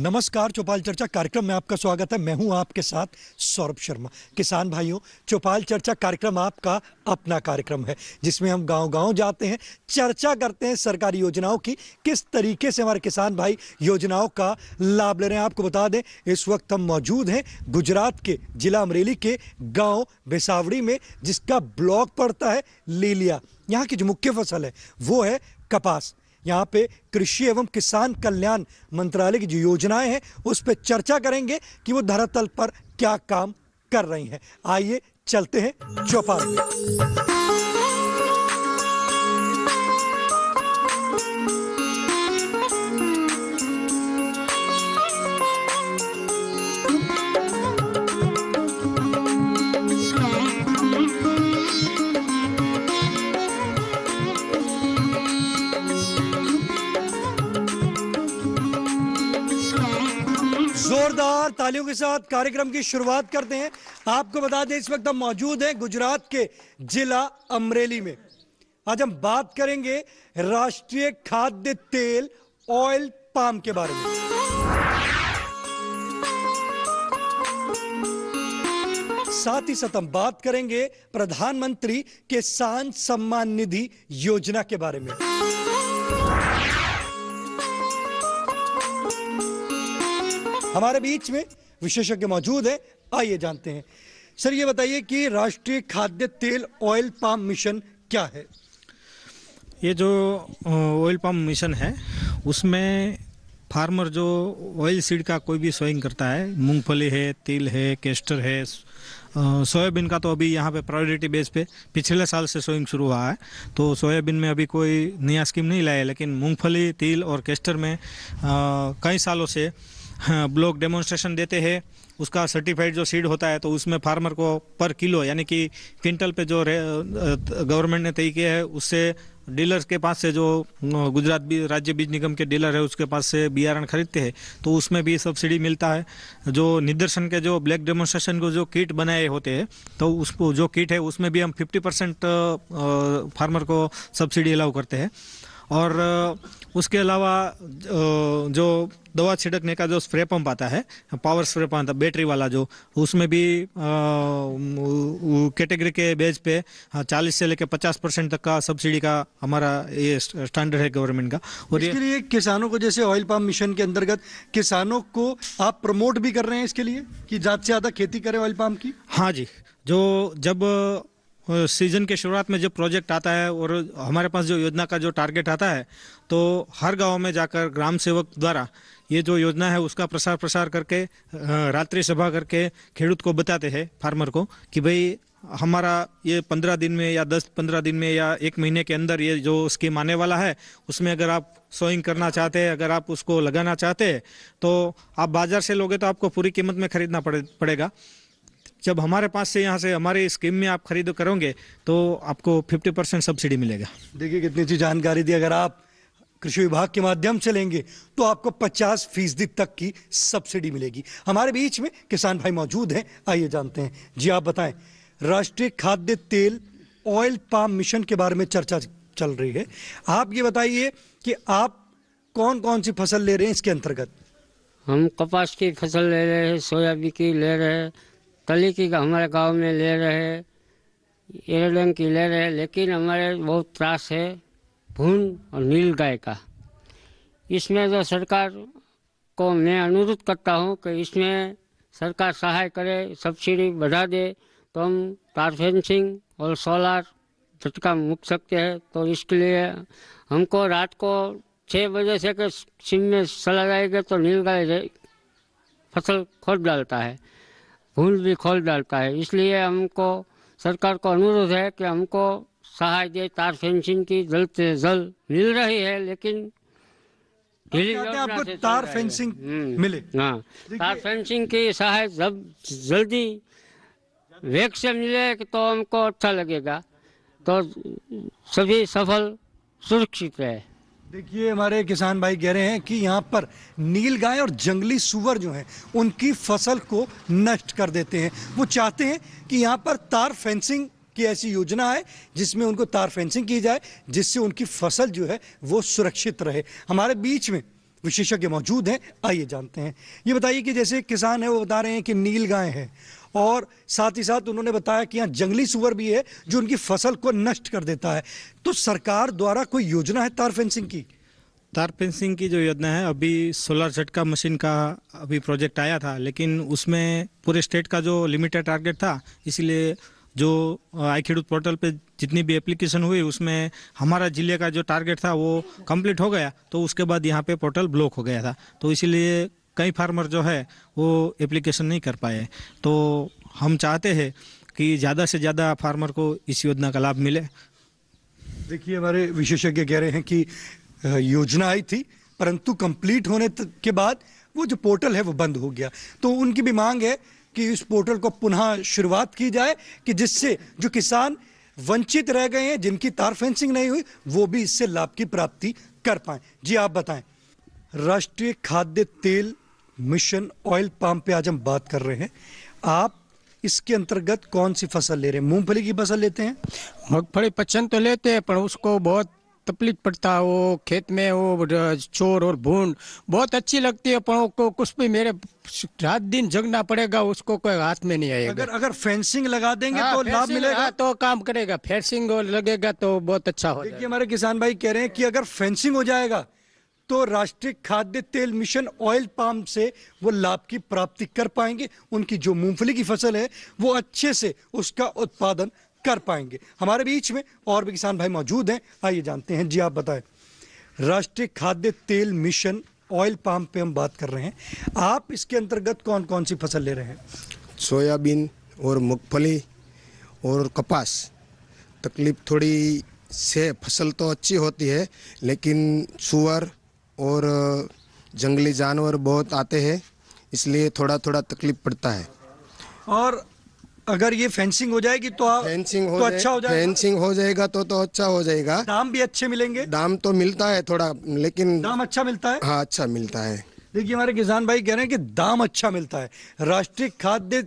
नमस्कार, चौपाल चर्चा कार्यक्रम में आपका स्वागत है। मैं हूं आपके साथ सौरभ शर्मा। किसान भाइयों, चौपाल चर्चा कार्यक्रम आपका अपना कार्यक्रम है जिसमें हम गांव-गांव जाते हैं, चर्चा करते हैं सरकारी योजनाओं की, किस तरीके से हमारे किसान भाई योजनाओं का लाभ ले रहे हैं। आपको बता दें, इस वक्त हम मौजूद हैं गुजरात के जिला अमरेली के गाँव बेसावड़ी में, जिसका ब्लॉक पड़ता है लीलिया। यहाँ की जो मुख्य फसल है वो है कपास। यहाँ पे कृषि एवं किसान कल्याण मंत्रालय की जो योजनाएं हैं उस पर चर्चा करेंगे कि वो धरातल पर क्या काम कर रही हैं। आइए चलते हैं चौपाल में। जोरदार तालियों के साथ कार्यक्रम की शुरुआत करते हैं। आपको बता दें, इस वक्त हम मौजूद हैं गुजरात के जिला अमरेली में। आज हम बात करेंगे राष्ट्रीय खाद्य तेल ऑयल पाम के बारे में। साथ ही साथ हम बात करेंगे प्रधानमंत्री किसान सम्मान निधि योजना के बारे में। हमारे बीच में विशेषज्ञ मौजूद है, आइए जानते हैं। सर, ये बताइए कि राष्ट्रीय खाद्य तेल ऑयल पाम मिशन क्या है? ये जो ऑयल पाम मिशन है उसमें फार्मर जो ऑयल सीड का कोई भी सोइंग करता है, मूंगफली है, तिल है, केस्टर है, सोयाबीन का तो अभी यहाँ पे प्रायोरिटी बेस पे पिछले साल से सोइंग शुरू हुआ है, तो सोयाबीन में अभी कोई नया स्कीम नहीं लाया, लेकिन मूंगफली, तिल और केस्टर में कई सालों से ब्लॉक डेमोन्स्ट्रेशन देते हैं। उसका सर्टिफाइड जो सीड होता है तो उसमें फार्मर को पर किलो यानी कि क्विंटल पे जो गवर्नमेंट ने तय किया है उससे डीलर्स के पास से, जो गुजरात राज्य बीज निगम के डीलर है उसके पास से बियारण खरीदते हैं तो उसमें भी सब्सिडी मिलता है। जो निदर्शन के जो ब्लैक डेमोन्स्ट्रेशन को जो किट बनाए होते हैं तो उसको जो किट है उसमें भी हम 50% फार्मर को सब्सिडी अलाउ करते हैं। और उसके अलावा जो दवा छिड़कने का जो स्प्रे पंप आता है, पावर स्प्रे पंप बैटरी वाला, जो उसमें भी कैटेगरी के बेस पे 40 से लेकर 50% तक का सब्सिडी का हमारा ये स्टैंडर्ड है गवर्नमेंट का। और इसके लिए किसानों को, जैसे ऑयल पाम मिशन के अंतर्गत किसानों को आप प्रमोट भी कर रहे हैं इसके लिए कि ज़्यादा से ज़्यादा खेती करें ऑयल पाम की? हाँ जी, जब सीजन के शुरुआत में जब प्रोजेक्ट आता है और हमारे पास जो योजना का जो टारगेट आता है तो हर गांव में जाकर ग्राम सेवक द्वारा ये जो योजना है उसका प्रसार करके रात्रि सभा करके खेडूत को बताते हैं, फार्मर को, कि भाई हमारा ये 15 दिन में या 10-15 दिन में या 1 महीने के अंदर ये जो स्कीम आने वाला है उसमें अगर आप सोइंग करना चाहते हैं, अगर आप उसको लगाना चाहते हैं तो आप बाजार से लोगे तो आपको पूरी कीमत में खरीदना पड़ेगा। जब हमारे पास से यहाँ से हमारी स्कीम में आप खरीद करोगे तो आपको 50% सब्सिडी मिलेगा। देखिए कितनी अच्छी जानकारी दी। अगर आप कृषि विभाग के माध्यम से लेंगे तो आपको 50% तक की सब्सिडी मिलेगी। हमारे बीच में किसान भाई मौजूद हैं, आइए जानते हैं। जी, आप बताएं, राष्ट्रीय खाद्य तेल ऑयल पाम मिशन के बारे में चर्चा चल रही है। आप ये बताइए कि आप कौन कौन सी फसल ले रहे हैं इसके अंतर्गत? हम कपास की फसल ले रहे हैं, सोयाबीन की ले रहे हैं, तली की हमारे गांव में ले रहे हैं, एरडंग की ले रहे हैं, लेकिन हमारे बहुत त्रास है भून और नील गाय का। इसमें जो सरकार को मैं अनुरोध करता हूं कि इसमें सरकार सहाय करे, सब्सिडी बढ़ा दे तो हम तार फेंसिंग और सोलार झटका मुक सकते हैं। तो इसके लिए हमको रात को 6 बजे से के सिम में चला जाएगा तो नील गाय फसल खोद डालता है, फूल भी खोल डालता है। इसलिए हमको सरकार को अनुरोध है कि हमको सहाय दे। तार फेंसिंग की जल्द से जल्द मिल रही है, लेकिन आपको तार फेंसिंग मिले। हाँ, तार फेंसिंग की सहाय जब जल्दी वेग से मिले तो हमको अच्छा लगेगा, तो सभी सफल सुरक्षित रहे। देखिए, हमारे किसान भाई कह रहे हैं कि यहाँ पर नील गाय और जंगली सूअर जो हैं उनकी फसल को नष्ट कर देते हैं। वो चाहते हैं कि यहाँ पर तार फेंसिंग की ऐसी योजना है जिसमें उनको तार फेंसिंग की जाए, जिससे उनकी फसल जो है वो सुरक्षित रहे। हमारे बीच में विशेषज्ञ मौजूद हैं, आइए जानते हैं। ये बताइए कि जैसे किसान है वो बता रहे हैं कि नील गाय है और साथ ही साथ उन्होंने बताया कि यहाँ जंगली सुअर भी है जो उनकी फसल को नष्ट कर देता है। तो सरकार द्वारा कोई योजना है तार फेंसिंग की? तार फेंसिंग की जो योजना है, अभी सोलर झटका मशीन का अभी प्रोजेक्ट आया था, लेकिन उसमें पूरे स्टेट का जो लिमिटेड टारगेट था, इसीलिए जो आई खेडूत पोर्टल पे जितनी भी एप्लीकेशन हुई उसमें हमारा जिले का जो टारगेट था वो कंप्लीट हो गया। तो उसके बाद यहाँ पे पोर्टल ब्लॉक हो गया था, तो इसीलिए कई फार्मर जो है वो एप्लीकेशन नहीं कर पाए। तो हम चाहते हैं कि ज़्यादा से ज़्यादा फार्मर को इस योजना का लाभ मिले। देखिए, हमारे विशेषज्ञ कह रहे हैं कि योजना आई थी परंतु कंप्लीट होने के बाद वो जो पोर्टल है वो बंद हो गया। तो उनकी भी मांग है कि इस पोर्टल को पुनः शुरुआत की जाए कि जिससे जो किसान वंचित रह गए हैं, जिनकी तार फेंसिंग नहीं हुई, वो भी इससे लाभ की प्राप्ति कर पाएं। जी आप बताएं। राष्ट्रीय खाद्य तेल मिशन ऑयल पाम पे आज हम बात कर रहे हैं। आप इसके अंतर्गत कौन सी फसल ले रहे हैं? मूंगफली की फसल लेते हैं? मूंगफली पसंद तो लेते हैं पर उसको बहुत तकलीफ पड़ता है। वो खेत में वो चोर और भून बहुत अच्छी लगती है, पर उसको कुछ भी मेरे रात दिन जगना पड़ेगा, उसको कोई हाथ में नहीं आएगा। अगर फेंसिंग लगा देंगे तो लाभ मिलेगा, तो काम करेगा। फेंसिंग लगेगा तो बहुत अच्छा हो। देखिए, हमारे किसान भाई कह रहे हैं कि अगर फेंसिंग हो जाएगा तो राष्ट्रीय खाद्य तेल मिशन ऑयल पाम से वो लाभ की प्राप्ति कर पाएंगे। उनकी जो मूंगफली की फसल है वो अच्छे से उसका उत्पादन कर पाएंगे। हमारे बीच में और भी किसान भाई मौजूद हैं, आइए जानते हैं। जी आप बताएं। राष्ट्रीय खाद्य तेल मिशन ऑयल पाम पे हम बात कर रहे हैं। आप इसके अंतर्गत कौन कौन सी फसल ले रहे हैं? सोयाबीन और मूंगफली और कपास। तकलीफ थोड़ी से फसल तो अच्छी होती है, लेकिन सुअर और जंगली जानवर बहुत आते हैं, इसलिए थोड़ा थोड़ा तकलीफ पड़ता है। और अगर ये फेंसिंग हो जाएगी तो फेंसिंग तो अच्छा हो जाएगा। फेंसिंग हो जाएगा तो अच्छा हो जाएगा। दाम भी अच्छे मिलेंगे? दाम तो मिलता है थोड़ा, लेकिन दाम अच्छा मिलता है। हाँ, अच्छा मिलता है। देखिए, हमारे किसान भाई कह रहे हैं कि दाम अच्छा मिलता है। राष्ट्रीय खाद्य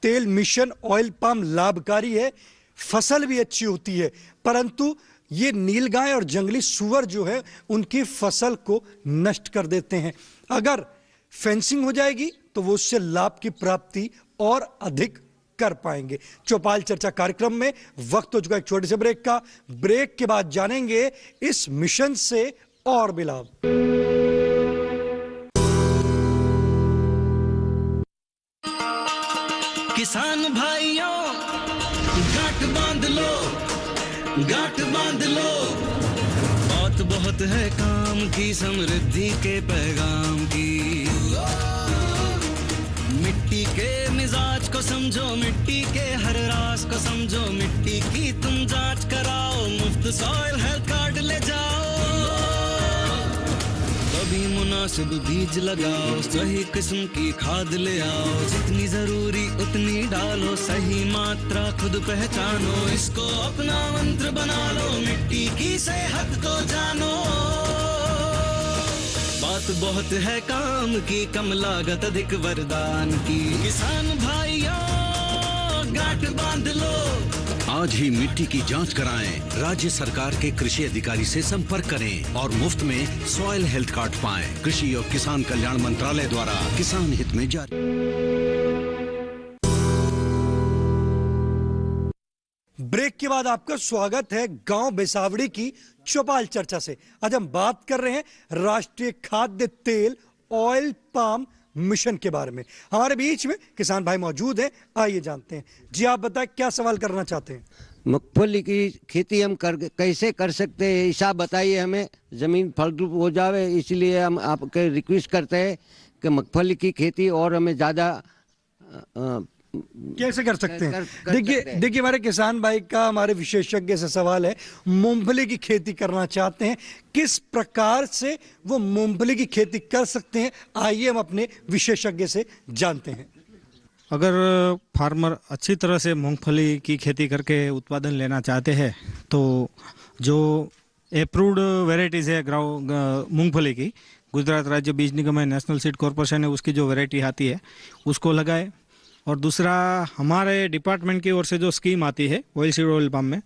तेल मिशन ऑयल पाम लाभकारी है, फसल भी अच्छी होती है, परंतु ये नीलगाय और जंगली सुअर जो है उनकी फसल को नष्ट कर देते हैं। अगर फेंसिंग हो जाएगी तो वो उससे लाभ की प्राप्ति और अधिक कर पाएंगे। चौपाल चर्चा कार्यक्रम में वक्त हो चुका एक छोटे से ब्रेक का। ब्रेक के बाद जानेंगे इस मिशन से और भी लाभ। किसान भाइयों, गांठ बांध लो, गांठ बांध लो। बात बहुत है काम की, समृद्धि के पैगाम की। मिट्टी के मिजाज को समझो, मिट्टी के हर राज को समझो। मिट्टी की तुम जांच कराओ, मुफ्त सॉइल हेल्थ कार्ड ले जाओ। कभी मुनासिब बीज लगाओ, सही किस्म की खाद ले आओ। जितनी जरूरी उतनी डालो, सही मात्रा खुद पहचानो। इसको अपना मंत्र बना लो, मिट्टी की सेहत को जानो। बात बहुत है काम की, कम लागत अधिक वरदान की। किसान भाइयों, गांठ बांध लो। आज ही मिट्टी की जांच कराएं। राज्य सरकार के कृषि अधिकारी से संपर्क करें और मुफ्त में सॉइल हेल्थ कार्ड पाएं। कृषि और किसान कल्याण मंत्रालय द्वारा किसान हित में जारी। ब्रेक के बाद आपका स्वागत है गांव बेसावड़ी की चौपाल चर्चा से। आज हम बात कर रहे हैं राष्ट्रीय खाद्य तेल ऑयल पाम मिशन के बारे में। हमारे बीच में किसान भाई मौजूद हैं, आइए जानते हैं। जी आप बताएं, क्या सवाल करना चाहते हैं? मूंगफली की खेती हम कैसे कर सकते हैं, हिसाब बताइए हमें, जमीन फलद्रुप हो जावे। इसलिए हम आपके रिक्वेस्ट करते हैं कि मूंगफली की खेती और हमें ज़्यादा कैसे कर सकते हैं। देखिए हमारे किसान भाई का हमारे विशेषज्ञ से सवाल है, मूंगफली की खेती करना चाहते हैं, किस प्रकार से वो मूंगफली की खेती कर सकते हैं, आइए हम अपने विशेषज्ञ से जानते हैं। अगर फार्मर अच्छी तरह से मूंगफली की खेती करके उत्पादन लेना चाहते हैं तो जो अप्रूव्ड वेराइटीज़ है मूंगफली की, गुजरात राज्य बीज निगम है, नेशनल सीड कॉरपोरेशन है, उसकी जो वेराइटी आती है उसको लगाए। और दूसरा, हमारे डिपार्टमेंट की ओर से जो स्कीम आती है ऑयल सीड ऑयल पाम में,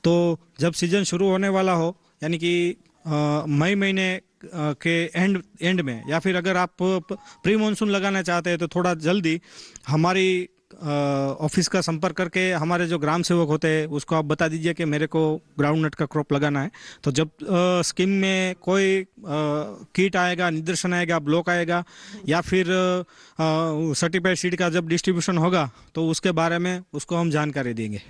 तो जब सीजन शुरू होने वाला हो, यानी कि मई महीने के एंड में, या फिर अगर आप प्री मानसून लगाना चाहते हैं तो थोड़ा जल्दी हमारी ऑफिस का संपर्क करके हमारे जो ग्राम सेवक होते हैं उसको आप बता दीजिए कि मेरे को ग्राउंड नट का क्रॉप लगाना है। तो जब स्कीम में कोई कीट आएगा, निदर्शन आएगा, ब्लॉक आएगा या फिर सर्टिफाइड सीड का जब डिस्ट्रीब्यूशन होगा तो उसके बारे में उसको हम जानकारी देंगे।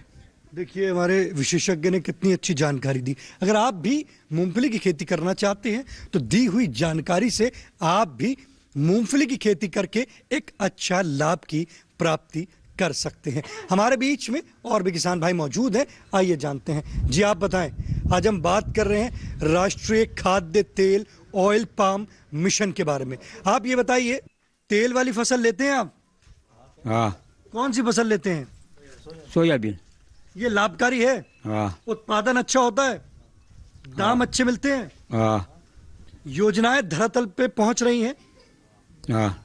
देखिए हमारे विशेषज्ञ ने कितनी अच्छी जानकारी दी। अगर आप भी मूंगफली की खेती करना चाहते हैं तो दी हुई जानकारी से आप भी मूंगफली की खेती करके एक अच्छा लाभ की प्राप्ति कर सकते हैं। हमारे बीच में और भी किसान भाई मौजूद हैं, आइए जानते हैं। जी आप बताएं, आज हम बात कर रहे हैं राष्ट्रीय खाद्य तेल ऑयल पाम मिशन के बारे में। आप ये बताइए, तेल वाली फसल लेते हैं आप? हाँ। कौन सी फसल लेते हैं? सोयाबीन। ये लाभकारी है? हाँ। उत्पादन अच्छा होता है? दाम अच्छे मिलते हैं? हाँ। योजनाएं धरातल पे पहुंच रही हैं? हाँ।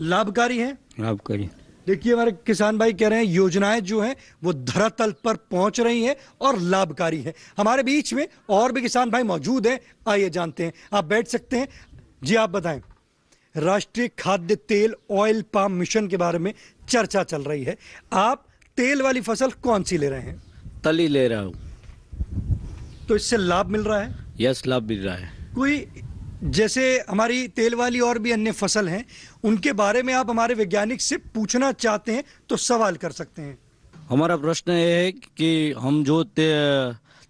लाभकारी है? लाभकारी। देखिए हमारे किसान भाई कह रहे हैं योजनाएं जो हैं वो धरातल पर पहुंच रही हैं और लाभकारी है। हमारे बीच में और भी किसान भाई मौजूद हैं, आइए जानते हैं। आप बैठ सकते हैं। जी आप बताएं, राष्ट्रीय खाद्य तेल ऑयल पाम मिशन के बारे में चर्चा चल रही है। आप तेल वाली फसल कौन सी ले रहे हैं? तली ले रहा हूँ। तो इससे लाभ मिल रहा है? यस, लाभ मिल रहा है। कोई जैसे हमारी तेल वाली और भी अन्य फसल हैं, उनके बारे में आप हमारे वैज्ञानिक से पूछना चाहते हैं तो सवाल कर सकते हैं। हमारा प्रश्न ये है कि हम जो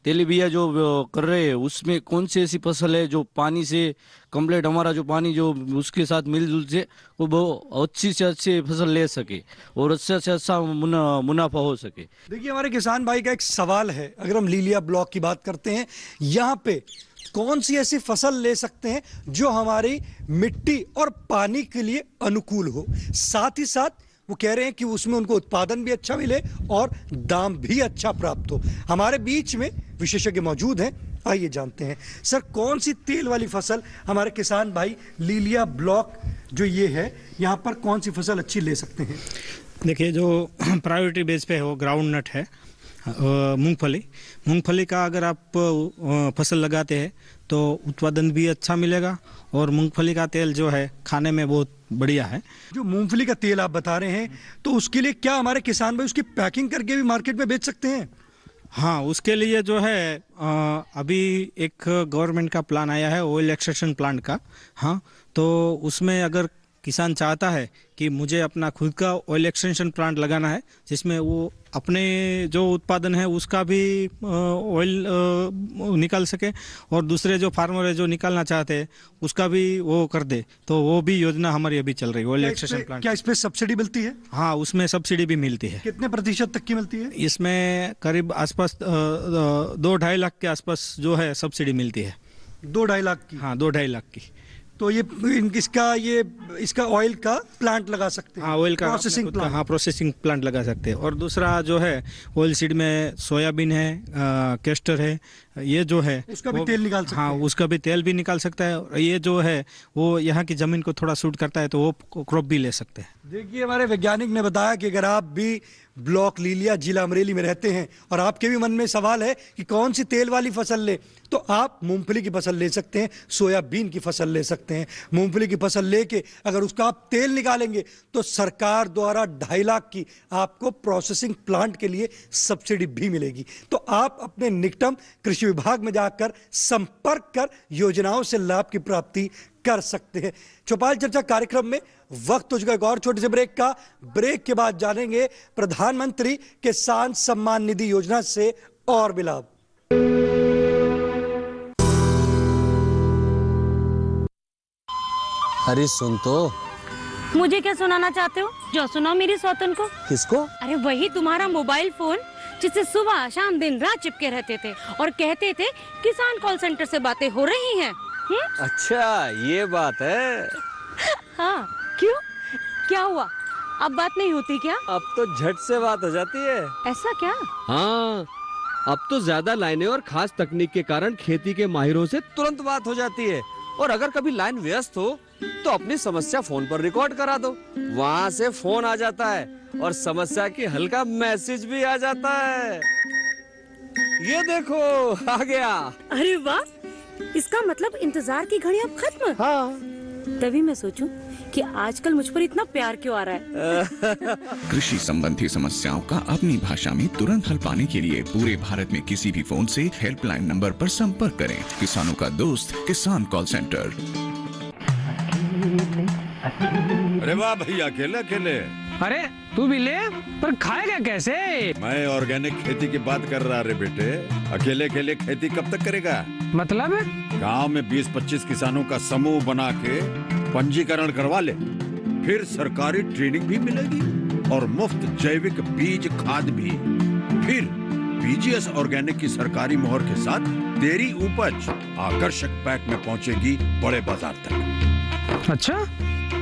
तेलीबिया जो कर रहे हैं उसमें कौन सी ऐसी फसल है जो पानी से कंप्लीट, हमारा जो पानी जो उसके साथ मिलजुल से वो बहुत अच्छी से अच्छी फसल ले सके और अच्छे से अच्छा मुनाफा हो सके। देखिए हमारे किसान भाई का एक सवाल है, अगर हम लीलिया ब्लॉक की बात करते हैं, यहाँ पे कौन सी ऐसी फसल ले सकते हैं जो हमारी मिट्टी और पानी के लिए अनुकूल हो, साथ ही साथ वो कह रहे हैं कि उसमें उनको उत्पादन भी अच्छा मिले और दाम भी अच्छा प्राप्त हो। हमारे बीच में विशेषज्ञ मौजूद हैं, आइए जानते हैं। सर, कौन सी तेल वाली फसल हमारे किसान भाई लीलिया ब्लॉक जो ये है यहाँ पर कौन सी फसल अच्छी ले सकते हैं? देखिए, जो प्रायोरिटी बेस पे है वो ग्राउंड नट है, मूंगफली का अगर आप फसल लगाते हैं तो उत्पादन भी अच्छा मिलेगा और मूंगफली का तेल जो है खाने में बहुत बढ़िया है। जो मूंगफली का तेल आप बता रहे हैं तो उसके लिए क्या हमारे किसान भाई उसकी पैकिंग करके भी मार्केट में बेच सकते हैं? हाँ, उसके लिए जो है अभी एक गवर्नमेंट का प्लान आया है ऑयल एक्सट्रैक्शन प्लांट का। हाँ, तो उसमें अगर किसान चाहता है कि मुझे अपना खुद का ऑयल एक्सटेंशन प्लांट लगाना है जिसमें वो अपने जो उत्पादन है उसका भी ऑयल निकाल सके और दूसरे जो फार्मर है जो निकालना चाहते हैं उसका भी वो कर दे, तो वो भी योजना हमारी अभी चल रही है ऑयल एक्सटेंशन प्लांट। क्या इस पे सब्सिडी मिलती है? हाँ, उसमें सब्सिडी भी मिलती है। कितने प्रतिशत तक की मिलती है? इसमें करीब आसपास 2-2.5 लाख के आसपास जो है सब्सिडी मिलती है। 2-2.5 लाख की? हाँ, 2-2.5 लाख की। तो ये इसका ऑयल का प्लांट लगा सकते हैं? हाँ, ऑयल का प्रोसेसिंग प्लांट। हाँ, प्रोसेसिंग प्लांट लगा सकते हैं। और दूसरा जो है ऑयल सीड में सोयाबीन है, कैस्टर है, ये जो है उसका भी तेल निकाल सकते हैं। हाँ, उसका भी तेल भी निकाल सकता है और ये जो है वो यहाँ की जमीन को थोड़ा सूट करता है तो वो क्रॉप भी ले सकते हैं। देखिए हमारे वैज्ञानिक ने बताया कि अगर आप भी ब्लॉक लीलिया जिला अमरेली में रहते हैं और आपके भी मन में सवाल है कि कौन सी तेल वाली फसल ले, तो आप मूंगफली की फसल ले सकते हैं, सोयाबीन की फसल ले सकते हैं। मूंगफली की फसल लेके अगर उसका आप तेल निकालेंगे तो सरकार द्वारा 2.5 लाख की आपको प्रोसेसिंग प्लांट के लिए सब्सिडी भी मिलेगी। तो आप अपने निकटम कृषि विभाग में जाकर संपर्क कर योजनाओं से लाभ की प्राप्ति कर सकते हैं। चौपाल चर्चा कार्यक्रम में वक्त हो चुका है एक और छोटे से ब्रेक का। ब्रेक के बाद जानेंगे प्रधानमंत्री किसान सम्मान निधि योजना से और भी लाभ। अरे सुन तो। मुझे क्या सुनाना चाहते हो? जो सुनाओ मेरी सौतन को। किसको? अरे वही तुम्हारा मोबाइल फोन जिससे सुबह शाम दिन रात चिपके रहते थे और कहते थे किसान कॉल सेंटर से बातें हो रही हैं। अच्छा, ये बात है। हाँ, क्यों? क्या हुआ? अब बात नहीं होती क्या? अब तो झट से बात हो जाती है। ऐसा क्या? हाँ, अब तो ज्यादा लाइनें और खास तकनीक के कारण खेती के माहिरों से तुरंत बात हो जाती है। और अगर कभी लाइन व्यस्त हो तो अपनी समस्या फोन पर रिकॉर्ड करा दो, वहाँ से फोन आ जाता है और समस्या की हल का मैसेज भी आ जाता है। ये देखो, आ गया। अरे वाह, इसका मतलब इंतजार की घड़ी अब खत्म। हाँ। तभी मैं सोचूं कि आजकल मुझ पर इतना प्यार क्यों आ रहा है। कृषि संबंधी समस्याओं का अपनी भाषा में तुरंत हल पाने के लिए पूरे भारत में किसी भी फोन से हेल्पलाइन नंबर पर संपर्क करें। किसानों का दोस्त किसान कॉल सेंटर। अरे वाह भैया, अकेले अकेले। अरे तू भी ले, पर खाएगा कैसे? मैं ऑर्गेनिक खेती की बात कर रहा रे बेटे। अकेले अकेले खेती कब तक करेगा? मतलब गांव में 20-25 किसानों का समूह बना के पंजीकरण करवा ले, फिर सरकारी ट्रेनिंग भी मिलेगी और मुफ्त जैविक बीज खाद भी। फिर बीजीएस ऑर्गेनिक की सरकारी मोहर के साथ तेरी उपज आकर्षक पैक में पहुंचेगी बड़े बाजार तक। अच्छा?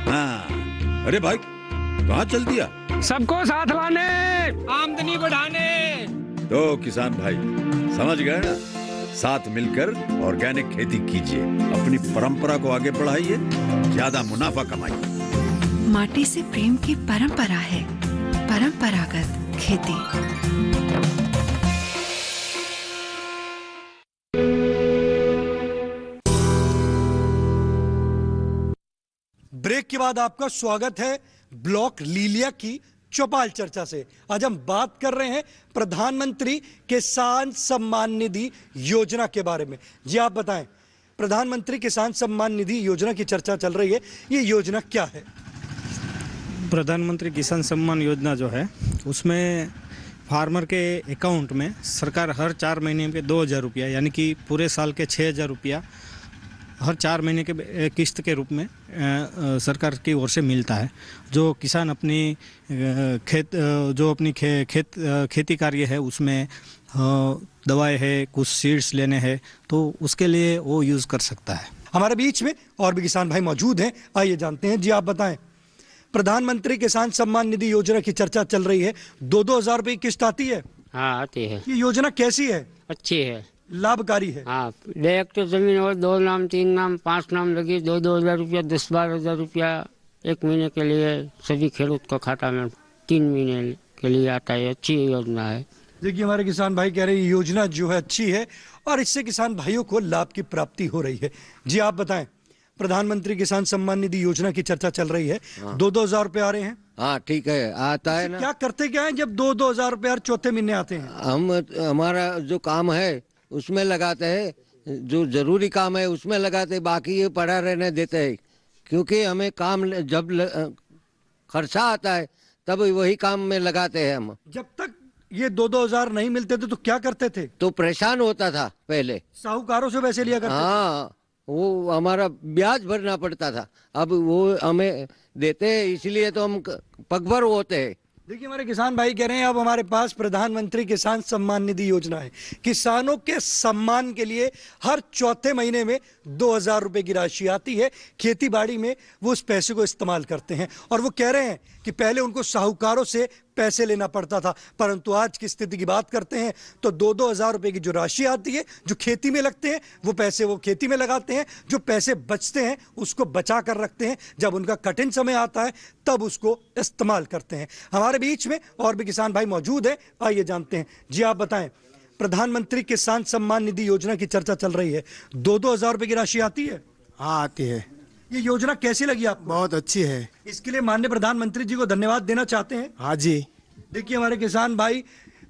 हाँ। अरे भाई कहाँ चल दिया? सबको साथ लाने, आमदनी बढ़ाने। तो किसान भाई समझ गए ना? साथ मिलकर ऑर्गेनिक खेती कीजिए, अपनी परंपरा को आगे बढ़ाइए, ज्यादा मुनाफा कमाइए। माटी से प्रेम की परंपरा है परंपरागत खेती। ब्रेक के बाद आपका स्वागत है ब्लॉक लीलिया की चौपाल चर्चा से। आज हम बात कर रहे हैं प्रधानमंत्री किसान सम्मान निधि योजना के बारे में। जी आप बताएं, प्रधानमंत्री किसान सम्मान निधि योजना की चर्चा चल रही है, ये योजना क्या है? प्रधानमंत्री किसान सम्मान योजना जो है उसमें फार्मर के अकाउंट में सरकार हर 4 महीने के 2,000 रुपया, यानी कि पूरे साल के 6,000 रुपया हर 4 महीने के किस्त के रूप में सरकार की ओर से मिलता है। जो किसान अपनी खेती कार्य है उसमें दवाएं है, कुछ सीड्स लेने हैं, तो उसके लिए वो यूज़ कर सकता है। हमारे बीच में और भी किसान भाई मौजूद हैं, आइए जानते हैं। जी आप बताएं, प्रधानमंत्री किसान सम्मान निधि योजना की चर्चा चल रही है, 2-2 हज़ार रुपये की किस्त आती है? हाँ आती है। ये योजना कैसी है? अच्छी है, लाभकारी है। हाँ, एक तो जमीन और 2 नाम 3 नाम 5 नाम लगी, 2-2 हज़ार रुपया 10-12 हज़ार रुपया 1 महीने के लिए सभी खेडूत को खाता में 3 महीने के लिए आता है। अच्छी योजना है। देखिए हमारे किसान भाई कह रहे हैं योजना जो है अच्छी है और इससे किसान भाइयों को लाभ की प्राप्ति हो रही है। जी आप बताएं, प्रधानमंत्री किसान सम्मान निधि योजना की चर्चा चल रही है, 2-2 हज़ार रुपये आ रहे हैं। हाँ ठीक है, आता है ना। क्या करते क्या है जब 2-2 हज़ार रुपये हर चौथे महीने आते हैं? हम हमारा जो काम है उसमें लगाते हैं, जो जरूरी काम है उसमें लगाते हैं, बाकी ये पड़ा रहने देते हैं, क्योंकि हमें काम जब खर्चा आता है तब वही काम में लगाते हैं हम। जब तक ये 2-2 हज़ार नहीं मिलते थे तो क्या करते थे? तो परेशान होता था पहले, साहूकारों से पैसे लिया करते थे। हाँ, वो हमारा ब्याज भरना पड़ता था, अब वो हमें देते हैं, इसलिए तो हम पगभर होते हैं। देखिए हमारे किसान भाई कह रहे हैं अब हमारे पास प्रधानमंत्री किसान सम्मान निधि योजना है, किसानों के सम्मान के लिए हर चौथे महीने में 2,000 रुपए की राशि आती है। खेती बाड़ी में वो उस पैसे को इस्तेमाल करते हैं और वो कह रहे हैं कि पहले उनको साहूकारों से पैसे लेना पड़ता था, परंतु आज की स्थिति की बात करते हैं तो 2-2 हज़ार रुपए की जो राशि आती है, जो खेती में लगते हैं वो पैसे वो खेती में लगाते हैं, जो पैसे बचते हैं उसको बचा कर रखते हैं, जब उनका कठिन समय आता है तब उसको इस्तेमाल करते हैं। हमारे बीच में और भी किसान भाई मौजूद हैं, आइए जानते हैं। जी आप बताएं, प्रधानमंत्री किसान सम्मान निधि योजना की चर्चा चल रही है, 2-2 हज़ार रुपए की राशि आती है? हाँ आती है। ये योजना कैसी लगी आपको? बहुत अच्छी है। इसके लिए माननीय प्रधानमंत्री जी को धन्यवाद देना चाहते हैं? हाँ जी। देखिए हमारे किसान भाई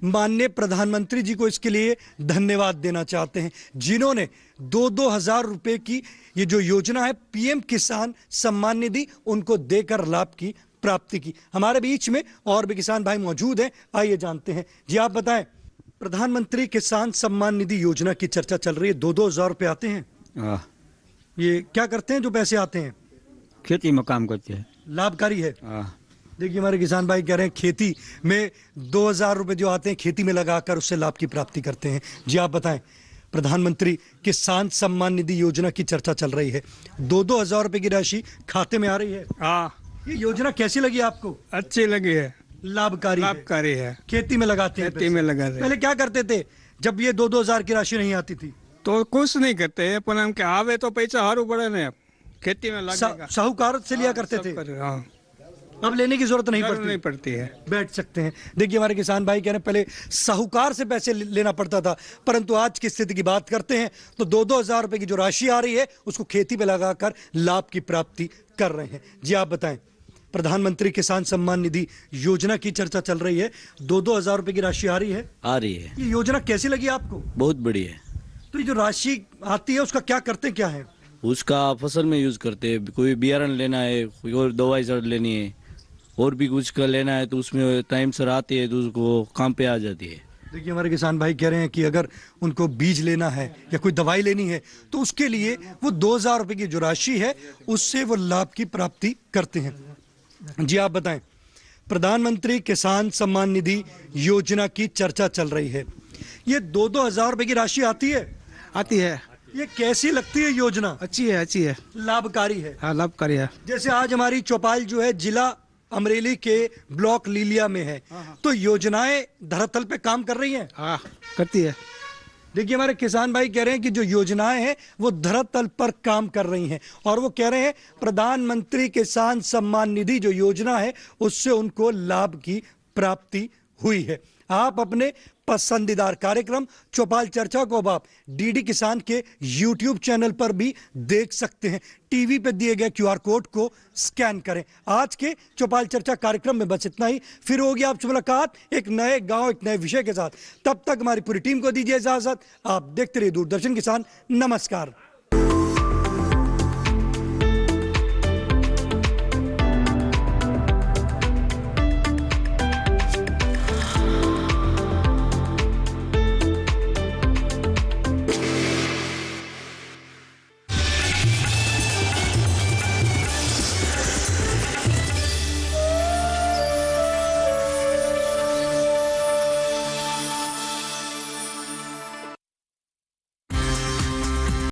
माननीय प्रधानमंत्री जी को इसके लिए धन्यवाद देना चाहते हैं, जिन्होंने 2-2 हज़ार रुपए की ये जो योजना है पीएम किसान सम्मान निधि, उनको देकर लाभ की प्राप्ति की। हमारे बीच में और भी किसान भाई मौजूद हैं, आइए जानते हैं। जी आप बताएं, प्रधानमंत्री किसान सम्मान निधि योजना की चर्चा चल रही है, 2-2 हज़ार रुपये आते हैं, ये क्या करते हैं जो पैसे आते हैं? खेती में काम करते हैं। लाभकारी है। देखिए हमारे किसान भाई कह रहे हैं खेती में 2,000 रुपये जो आते हैं खेती में लगाकर उससे लाभ की प्राप्ति करते हैं। जी आप बताएं, प्रधानमंत्री किसान सम्मान निधि योजना की चर्चा चल रही है, 2-2 हज़ार रुपये की राशि खाते में आ रही है। ये योजना कैसी लगी आपको? अच्छी लगी है, लाभकारी है। खेती में लगाते हैं? खेती में लगाते हैं। पहले क्या करते थे जब ये 2-2 हज़ार की राशि नहीं आती थी? तो कुछ नहीं करते, अपन हम के आवे तो पैसा हारू पड़े ने, खेती में लगेगा। साहूकार से लिया करते थे? अब लेने की जरूरत नहीं पड़ती है, बैठ सकते हैं। देखिए हमारे किसान भाई कह रहे हैं पहले साहूकार से पैसे लेना पड़ता था, परंतु आज की स्थिति की बात करते हैं तो 2-2 हजार रुपए की जो राशि आ रही है उसको खेती पे लगाकर लाभ की प्राप्ति कर रहे हैं। जी आप बताएं, प्रधानमंत्री किसान सम्मान निधि योजना की चर्चा चल रही है, 2-2 हजार रुपए की राशि आ रही है। है ये योजना कैसी लगी आपको? बहुत बढ़िया है। तो ये जो राशि आती है उसका क्या करते हैं, क्या है? उसका फसल में यूज करते हैं, कोई बियारण लेना है, कोई और दवाई सर लेनी है, और भी कुछ का लेना है तो उसमें टाइम सर आती है तो उसको काम पे आ जाती है। देखिए हमारे किसान भाई कह रहे हैं कि अगर उनको बीज लेना है या कोई दवाई लेनी है तो उसके लिए वो 2,000 रुपए की जो राशि है उससे वो लाभ की प्राप्ति करते हैं। जी आप बताएं, प्रधानमंत्री किसान सम्मान निधि योजना की चर्चा चल रही है, ये 2-2 हजार रुपए की राशि आती है? आती है। ये कैसी लगती है योजना? अच्छी है, अच्छी है, लाभकारी है। हाँ लाभकारी है। जैसे आज हमारी चौपाल जो है जिला अमरेली के ब्लॉक लीलिया में है, तो योजनाएं धरातल पे काम कर रही हैं? हाँ करती है। देखिए हमारे किसान भाई कह रहे हैं कि जो योजनाएं हैं वो धरातल पर काम कर रही हैं, और वो कह रहे हैं प्रधानमंत्री किसान सम्मान निधि जो योजना है उससे उनको लाभ की प्राप्ति हुई है। आप अपने पसंदीदार कार्यक्रम चौपाल चर्चा को अब आप डीडी किसान के YouTube चैनल पर भी देख सकते हैं। टीवी पे दिए गए QR कोड को स्कैन करें। आज के चौपाल चर्चा कार्यक्रम में बस इतना ही, फिर होगी आपसे मुलाकात एक नए गांव एक नए विषय के साथ। तब तक हमारी पूरी टीम को दीजिए इजाजत। आप देखते रहिए दूरदर्शन किसान। नमस्कार।